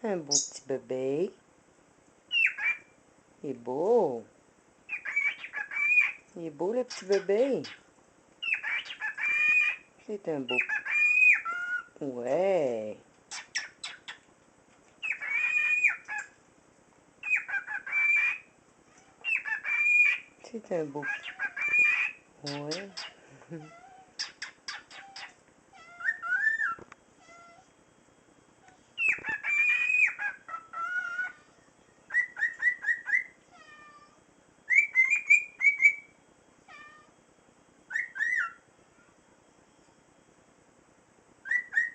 Un beau petit bébé. Il est beau. Il est beau le petit bébé. C'est un beau. Ouais. C'est un beau. Ouais.